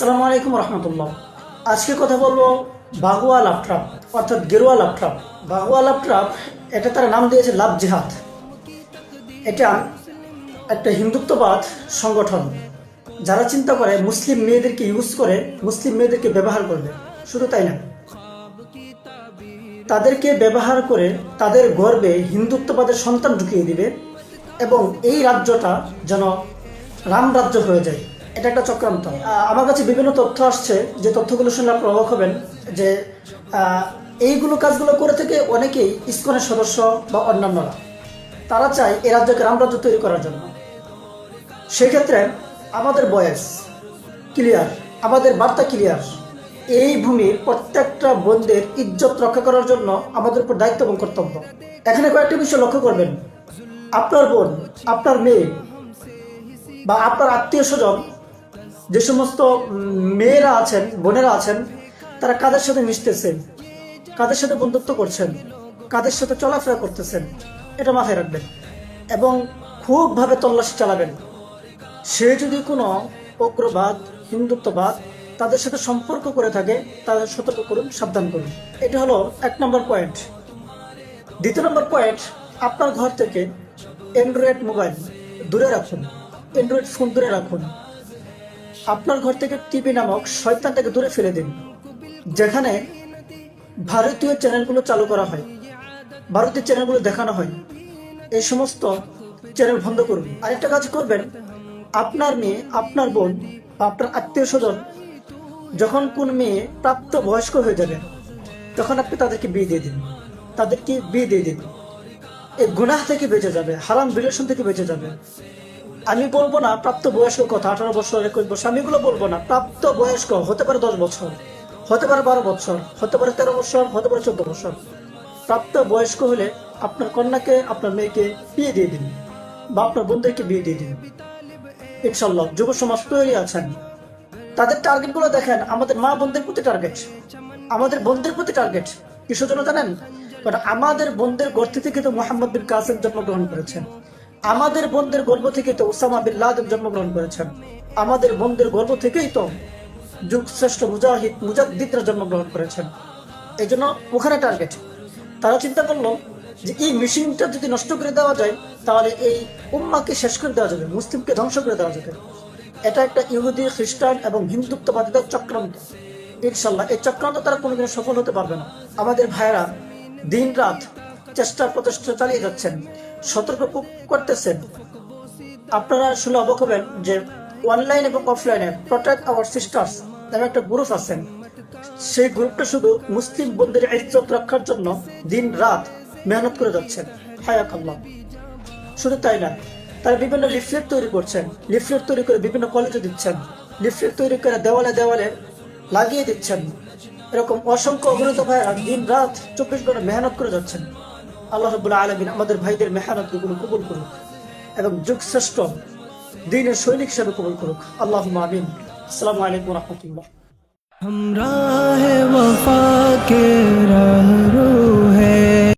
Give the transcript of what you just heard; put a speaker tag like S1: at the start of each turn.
S1: আসসালামু আলাইকুম রহমতুল্লাহ। আজকে কথা বলবো বাগুয়া লাভট্রাপ অর্থাৎ গেরুয়া লাভট্রাপ। বাগুয়া লাভট্রাপ এটা তারা নাম দিয়েছে লাভ জিহাদ। এটা একটা হিন্দুত্ববাদ সংগঠন, যারা চিন্তা করে মুসলিম মেয়েদেরকে ইউজ করে মুসলিম মেয়েদেরকে ব্যবহার করবে। শুধু তাই না, তাদেরকে ব্যবহার করে তাদের গর্বে হিন্দুত্ববাদের সন্তান ঢুকিয়ে দিবে এবং এই রাজ্যটা যেন রাম রাজ্য হয়ে যায়। এটা একটা চক্রান্ত। আমার কাছে বিভিন্ন তথ্য আসছে, যে তথ্যগুলো শুনলে আপনারা অবাক হবেন যে এইগুলো কাজগুলো করে থেকে অনেকেই ইসকনের সদস্য বা অন্যান্যরা তারা চায় এই রাজ্যকে রাম রাজ্য তৈরি করার জন্য। সেক্ষেত্রে আমাদের বয়েস ক্লিয়ার, আমাদের বার্তা ক্লিয়ার। এই ভূমির প্রত্যেকটা বোনদের ইজ্জত রক্ষা করার জন্য আমাদের উপর দায়িত্ব এবং কর্তব্য। এখানে কয়েকটি বিষয় লক্ষ্য করবেন। আপনার বোন, আপনার মেয়ে বা আপনার আত্মীয় স্বজন, যে সমস্ত মেয়েরা আছেন, বোনেরা আছেন, তারা কাদের সাথে মিশতেছেন, কাদের সাথে বন্ধুত্ব করছেন, কাদের সাথে চলাফেরা করতেছেন, এটা মাথায় রাখবেন এবং খুবভাবে তল্লাশি চালাবেন। সে যদি কোনো উগ্রবাদ, হিন্দুত্ববাদ তাদের সাথে সম্পর্ক করে থাকে, তাদের সতর্ক করুন, সাবধান করুন। এটা হলো 1 নম্বর পয়েন্ট। 2 নম্বর পয়েন্ট, আপনার ঘর থেকে অ্যান্ড্রয়েড মোবাইল দূরে রাখুন, অ্যান্ড্রয়েড ফোন দূরে রাখুন। আপনার ঘর থেকে টিভি নামক শয়তানটাকে দূরে ফেলে দিন, যেখানে ভারতীয় চ্যানেলগুলো চালু করা হয়, ভারতীয় চ্যানেলগুলো দেখানো হয়। এই সমস্ত চ্যানেল বন্ধ করুন। আরেকটা কাজ করবেন, আপনার মেয়ে, আপনার বোন বা আপনার আত্মীয় স্বজন যখন কোন মেয়ে প্রাপ্ত বয়স্ক হয়ে যাবে, তখন আপনি তাদেরকে বিয়ে দিয়ে দিন, তাদেরকে বিয়ে দিয়ে দিন। এই গুনাহ থেকে বেঁচে যাবে, হারাম রিলেশন থেকে বেঁচে যাবে। আমি বলবো না প্রাপ্ত বয়স্ক কথা 18 বছর 21 বছর, আমি এগুলো বলবো না। প্রাপ্ত বয়স্ক হতে পারে 10 বছর, হতে পারে 12 বছর, হতে পারে 13 বছর, হতে পারে 14 বছর। প্রাপ্ত বয়স্ক হলে আপনার কন্যাকে, আপনার মেয়েকে বিয়ে দিয়ে দিন বা আপনার বোনদেরকে বিয়ে দিয়ে দিন। ইনশাল্লাহ যুব সমাজ তৈরি আছেন। তাদের টার্গেট গুলো দেখেন, আমাদের মা বোনদের প্রতি টার্গেট, আমাদের বোনদের প্রতি টার্গেট। কিসের জন্য জানেন? কারণ আমাদের বোনদের গর্ত থেকে তো মোহাম্মদ বিন কাসেম জন্মগ্রহণ করেছেন, আমাদের বোনদের গর্ভ থেকে তো ওসামা বিন লাদেন জন্মগ্রহণ করেছেন, আমাদের বোনদের গর্ভ থেকেই তো যুগ শ্রেষ্ঠ মুজাহিদ মুজাদ্দিদরা জন্মগ্রহণ করেছেন। এই জন্য ওখানে টার্গেট। তারা চিন্তা করলো যে এই মেশিনটা যদি নষ্ট করে দেওয়া যায়, তাহলে এই উম্মাকে শেষ করে দেওয়া যাবে, মুসলিমকে ধ্বংস করে দেওয়া যাবে। এটা একটা ইহুদি, খ্রিস্টান এবং হিন্দুত্ববাদীদের চক্রান্ত। ইনশাল্লাহ এই চক্রান্ত তারা কোনোদিন সফল হতে পারবে না। আমাদের ভাইয়েরা দিন রাত চেষ্টা প্রচেষ্টা চালিয়ে যাচ্ছেন, সতর্ক করতেছেন। আপনারা শুনে অবাক হবেন যে অনলাইন এবং অফলাইনে প্রোটেক্ট আওয়ার সিস্টার্স নামে একটা গ্রুপ আছেন। সেই গ্রুপটা শুধু মুসলিম বোনদের ইজ্জত রক্ষার জন্য দিন রাত মেহনত করে যাচ্ছেন। হায়াকাল্লাহ। শুধু তাই না, তারা বিভিন্ন লিফলেট তৈরি করছেন, লিফলেট তৈরি করে বিভিন্ন কলেজে দিচ্ছেন, লিফলেট তৈরি করে দেওয়ালে দেওয়ালে লাগিয়ে দিচ্ছেন। এরকম অসংখ্য অগণিত ভাইরা দিন রাত 24 ঘন্টা মেহনত করে যাচ্ছেন। আল্লাহ রাব্বুল আলামিন আমাদের ভাইদের মেহনতগুলো কবুল করুক এবং যুগ শ্রেষ্ঠ দ্বীনের সৈনিক হিসেবে কবুল করুক। আল্লাহুম্মা আমিন। আসসালামু আলাইকুম ওয়া রাহমাতুল্লাহ।
S2: हम राह वफा के राह